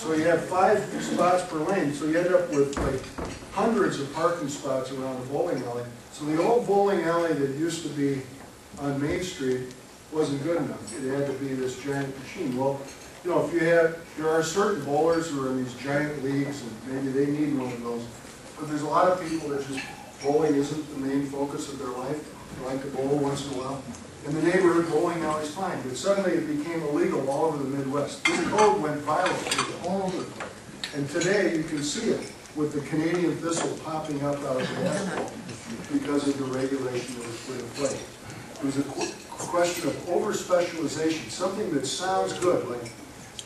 So you have 5 spots per lane, so you end up with like hundreds of parking spots around the bowling alley. So the old bowling alley that used to be on Main Street wasn't good enough. It had to be this giant machine. Well, you know, if you have, there are certain bowlers who are in these giant leagues, and maybe they need one of those. But there's a lot of people that just, bowling isn't the main focus of their life. They like to bowl once in a while. In the neighborhood, bowling alley's fine, but suddenly it became illegal all over the Midwest. This code went viral, it was all over the place. And today, you can see it with the Canadian thistle popping up out of the asphalt because of the regulation that was put in place. It was a question of over-specialization, something that sounds good, like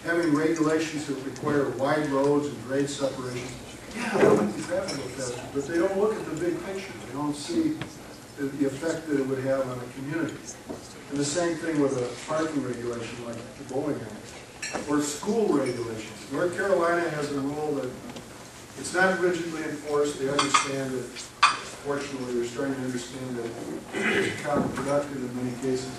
having regulations that require wide roads and grade separations. Yeah, they'll make the traffic go faster, but they don't look at the big picture. They don't see the effect that it would have on a community. And the same thing with a parking regulation like the bowling alley. Or school regulations. North Carolina has a rule that it's not rigidly enforced. They understand that, fortunately, they're starting to understand that it's counterproductive in many cases.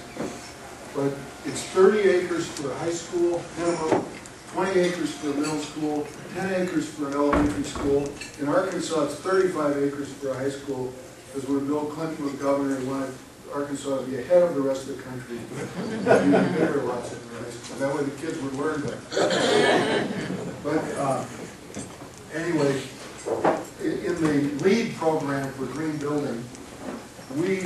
But it's 30 acres for a high school minimum, 20 acres for a middle school, 10 acres for an elementary school. In Arkansas, it's 35 acres for a high school, because when Bill Clinton was governor, he wanted Arkansas to be ahead of the rest of the country. Even bigger lots of high school. That way the kids would learn better. But anyway, in the LEED program for green building, we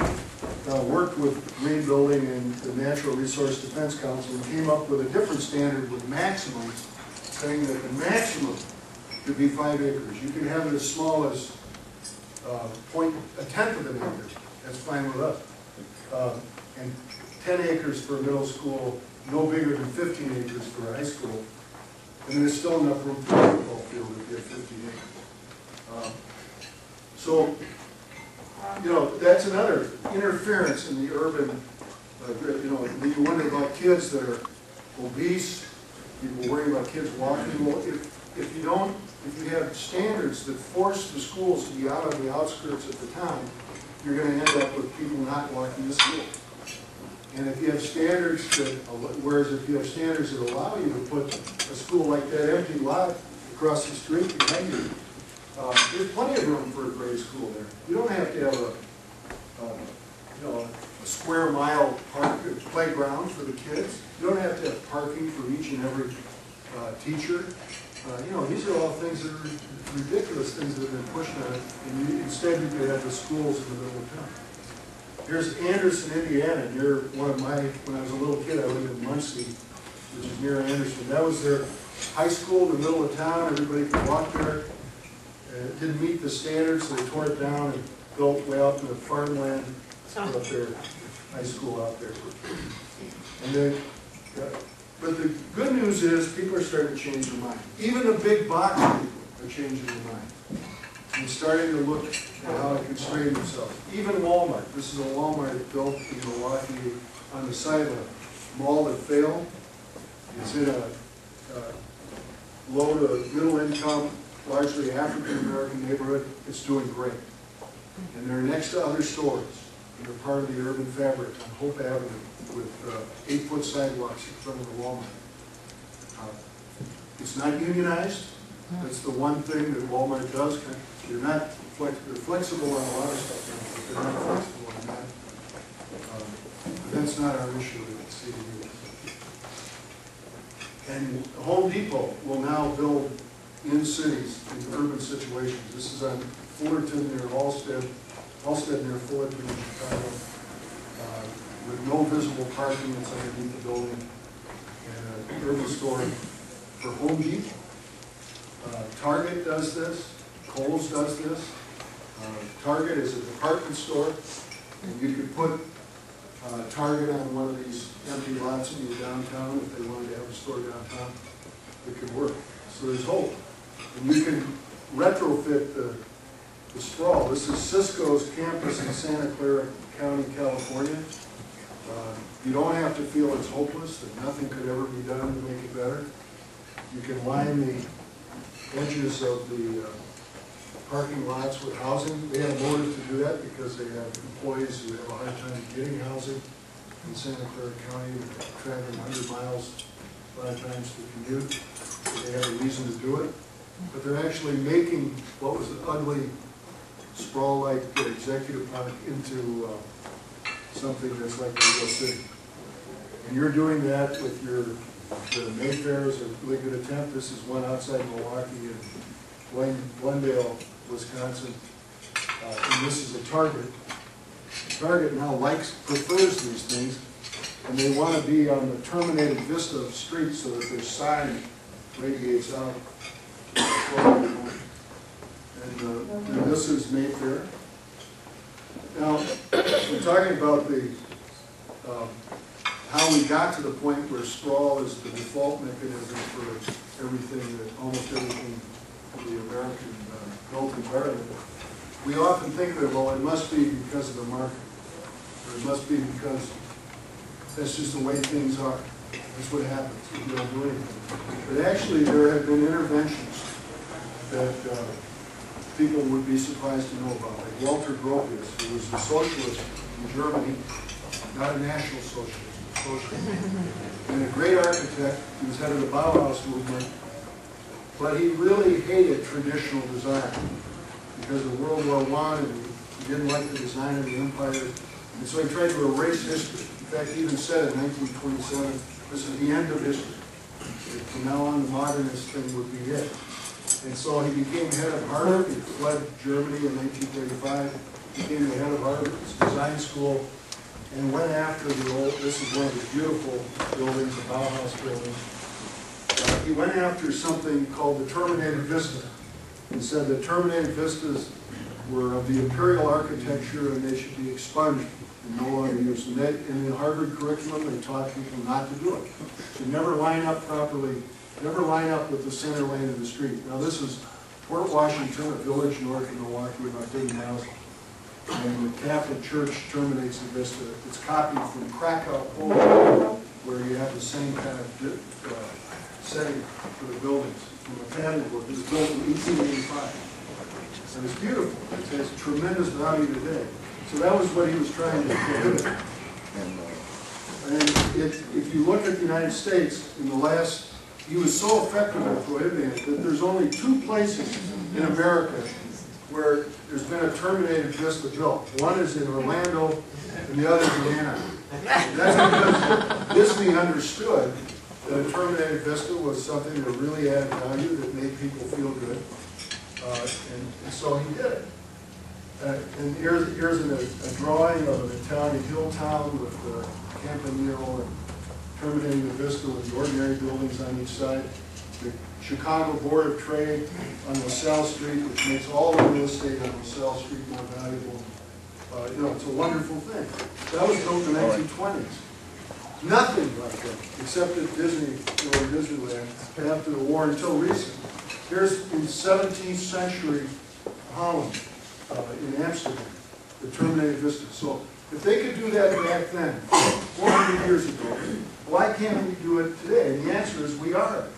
worked with green building and the Natural Resource Defense Council and came up with a different standard with maximums, saying that the maximum could be 5 acres. You can have it as small as a tenth of an acre. That's fine with us. And 10 acres for a middle school, no bigger than 15 acres for a high school. And there's still enough room for a football field if you have 15 acres. So, you know, that's another interference in the urban, you know, you wonder about kids that are obese, people worry about kids walking. Well, if you have standards that force the schools to be out on the outskirts of the town, you're going to end up with people not walking to school. And if you have standards that, whereas if you have standards that allow you to put a school like that empty lot across the street behind you, there's plenty of room for a grade school there. You don't have to have you know, a square mile playground for the kids. You don't have to have parking for each and every teacher. You know, these are all things that are ridiculous things that have been pushed on it. And instead, you could have the schools in the middle of town. Here's Anderson, Indiana. Near one of my, when I was a little kid, I lived in Muncie, which is near Anderson. That was their high school in the middle of town. Everybody could walk there. It didn't meet the standards, so they tore it down and built way out in the farmland, put up their high school out there. And then, but the good news is people are starting to change their mind. Even the big box people are changing their mind and starting to look at how to constrain themselves. Even Walmart. This is a Walmart built in Milwaukee on the side of a mall that failed. It's in a low to middle income, largely African-American neighborhood. It's doing great. And they're next to other stores. And they're part of the urban fabric on Hope Avenue with 8-foot sidewalks in front of the Walmart. It's not unionized. That's the one thing that Walmart does. They're not they're flexible on a lot of stuff, but they're not flexible on that. But that's not our issue at CDU. And Home Depot will now build in cities, in urban situations. This is on Fullerton near Halstead near Fullerton in Chicago, with no visible parking that's underneath the building, and an urban store for Home Depot. Target does this, Kohl's does this. Target is a department store, and you could put Target on one of these empty lots in your downtown if they wanted to have a store downtown. It could work. So there's hope. And you can retrofit the sprawl. This is Cisco's campus in Santa Clara County, California. You don't have to feel it's hopeless, that nothing could ever be done to make it better. You can line the edges of the parking lots with housing. They have motive to do that because they have employees who have a hard time getting housing in Santa Clara County. They're traveling 100 miles a lot of times to commute. So they have a reason to do it, but they're actually making what was an ugly sprawl-like executive park into something that's like a real city. And you're doing that with the Mayfairs or Liquid Attempt. This is one outside Milwaukee in Glendale, Wisconsin. And this is a Target. Target now prefers these things, and they want to be on the terminated vista of streets so that their sign radiates out. And this is Mayfair. Now, we're talking about how we got to the point where sprawl is the default mechanism for everything, almost everything in the American built environment. We often think that, well, it must be because of the market, or it must be because that's just the way things are. That's what happens if you don't do anything. But actually, there have been interventions that people would be surprised to know about, like Walter Gropius, who was a socialist in Germany, not a national socialist, a socialist. And a great architect. He was head of the Bauhaus movement, but he really hated traditional design because of World War I, and he didn't like the design of the empire, and so he tried to erase history. In fact, he even said in 1927, this is the end of history. From now on, the modernist thing would be it. And so he became head of Harvard. He fled Germany in 1935, became the head of Harvard's design school, and went after this is one of the beautiful buildings, the Bauhaus building. He went after something called the terminated vista, and said that terminated vistas were of the imperial architecture and they should be expunged and no longer used. And in the Harvard curriculum, they taught people not to do it. To never line up properly, never line up with the center lane of the street. Now this is Port Washington, a village north of Milwaukee, about 30 miles. And the Catholic Church terminates the vista. It's copied from Krakow, Poland, where you have the same kind of setting for the buildings. From a pattern book. It was built in 1885. And it's beautiful. It has tremendous value today. So that was what he was trying to prohibit. And if you look at the United States, in the last, he was so effective at prohibiting it that there's only 2 places in America where there's been a terminated vista built. One is in Orlando, and the other is in Anaheim. And that's because Disney understood that a terminated vista was something that really added value, that made people feel good. And so he did it. And here's a drawing of an Italian hill town with the Campanile and terminating the vista with the ordinary buildings on each side. The Chicago Board of Trade on LaSalle Street, which makes all the real estate on LaSalle Street more valuable. It's a wonderful thing. That was built in the 1920s. Nothing like that, except at Disney, Disneyland, after the war until recent. Here's in 17th century Holland, in Amsterdam, the terminated vista. So if they could do that back then, 400 years ago, why can't we do it today? And the answer is we are.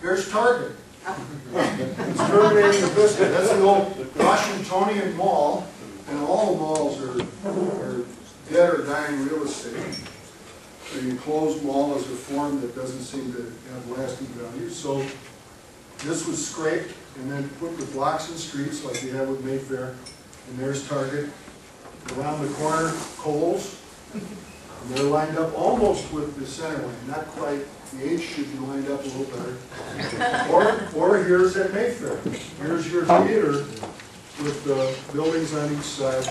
Here's Target. It's terminating the vista. That's the old Washingtonian Mall, and all the malls are dead or dying real estate. An enclosed mall is a form that doesn't seem to have lasting value. So this was scraped and then put with blocks and streets like we have with Mayfair. And there's Target. Around the corner, Kohl's. And they're lined up almost with the center lane, not quite. The H should be lined up a little better. Or here's at Mayfair. Here's your theater with the buildings on each side,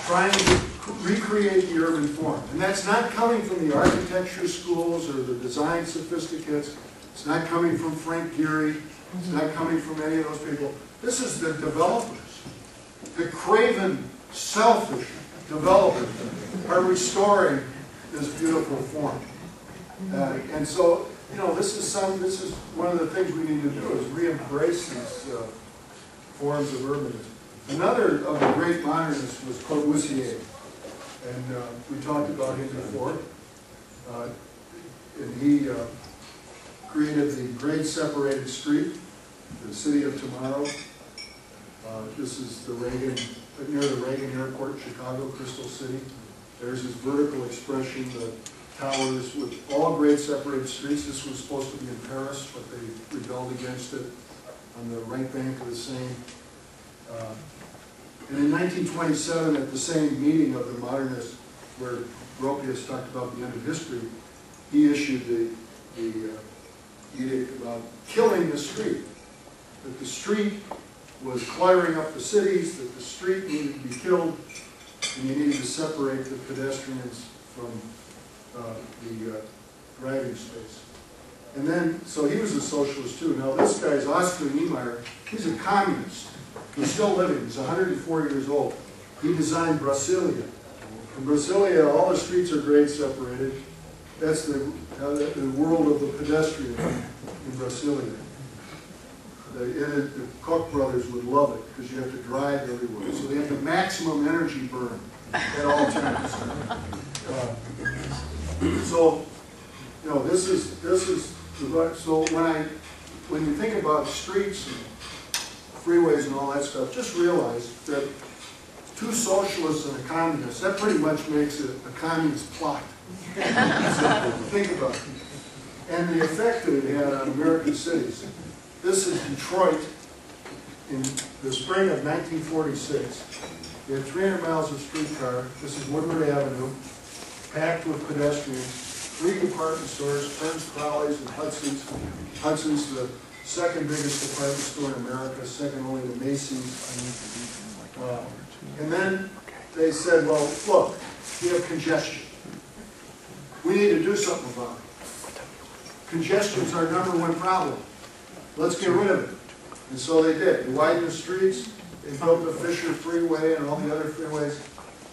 trying to recreate the urban form. And that's not coming from the architecture schools or the design sophisticates. It's not coming from Frank Gehry. It's not coming from any of those people. This is the developers. The craven, selfish developers are restoring this beautiful form. And so, this is one of the things we need to do is re-embrace these forms of urbanism. Another of the great modernists was Corbusier. And we talked about him before. And he created the grade separated street, the city of tomorrow. This is the Reagan, near the Reagan Airport, Chicago, Crystal City. There's his vertical expression, the towers with all grade separated streets. This was supposed to be in Paris, but they rebelled against it on the right bank of the Seine. And in 1927, at the same meeting of the modernists, where Gropius talked about the end of history, he issued the edict about killing the street. That the street was cluttering up the cities, that the street needed to be killed, and you needed to separate the pedestrians from the driving space. And then, so he was a socialist too. Now this guy's Oscar Niemeyer. He's a communist. He's still living. He's 104 years old. He designed Brasilia. In Brasilia, all the streets are grade separated. That's the world of the pedestrian in Brasilia. The Koch brothers would love it because you have to drive everywhere. So they have the maximum energy burn at all times. So, you know, this is so when you think about streets and freeways and all that stuff, just realize that two socialists and a communist, that pretty much makes it a communist plot. So, think about it. And the effect that it had on American cities. This is Detroit in the spring of 1946. We had 300 miles of streetcar. This is Woodward Avenue, packed with pedestrians. 3 department stores, Kearns, Crowley's, and Hudson's. Hudson's, the second biggest department store in America, second only to Macy's. And then they said, well, look, we have congestion. We need to do something about it. Congestion's our #1 problem. Let's get rid of it. And so they did. They widened the streets. They built the Fisher Freeway and all the other freeways.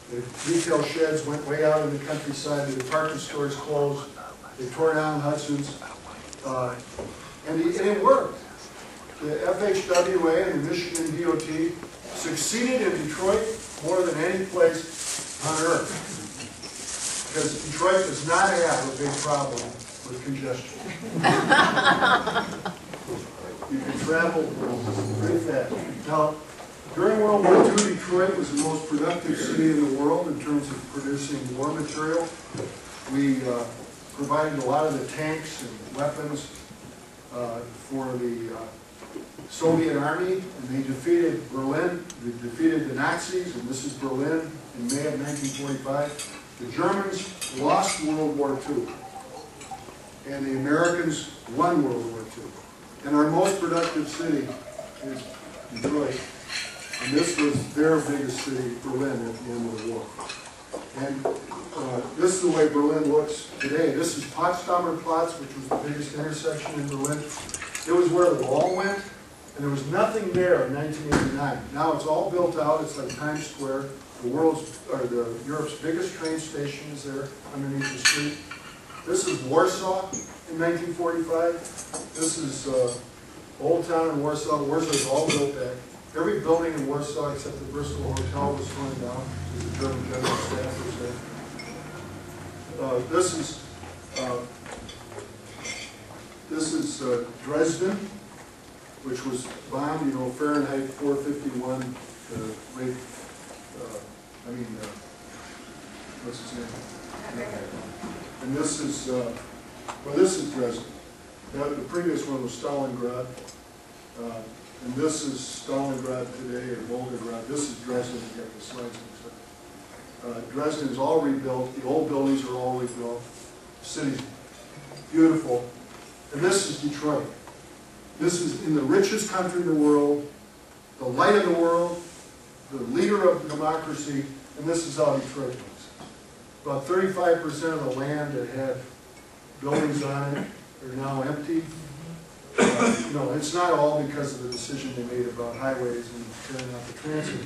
The retail sheds went way out in the countryside. The department stores closed. They tore down Hudson's. And it worked. The FHWA and the Michigan DOT succeeded in Detroit more than any place on earth. Because Detroit does not have a big problem with congestion. You can travel pretty fast. Now, during World War II, Detroit was the most productive city in the world in terms of producing war material. We provided a lot of the tanks and weapons for the Soviet army, and they defeated Berlin. They defeated the Nazis, and this is Berlin in May of 1945. The Germans lost World War II, and the Americans won World War II. And our most productive city is Detroit. And this was their biggest city, Berlin, at the end of the war. And this is the way Berlin looks today. This is Potsdamer Platz, which was the biggest intersection in Berlin. It was where the wall went, and there was nothing there in 1989. Now it's all built out. It's like Times Square. Europe's biggest train station is there underneath the street. This is Warsaw in 1945. This is Old Town in Warsaw. Warsaw is all built back. Every building in Warsaw except the Bristol Hotel was torn down because the German general staff was there. This is Dresden, which was bombed, you know, Fahrenheit 451, what's his name? And this is Dresden. The previous one was Stalingrad. And this is Stalingrad today, or Volgograd. This is Dresden. You got the slides and stuff. Dresden is all rebuilt. The old buildings are all rebuilt. The city's beautiful. And this is Detroit. This is in the richest country in the world, the light of the world, the leader of democracy, and this is how Detroit looks. About 35% of the land that had buildings on it are now empty. You know, it's not all because of the decision they made about highways and tearing out the transit.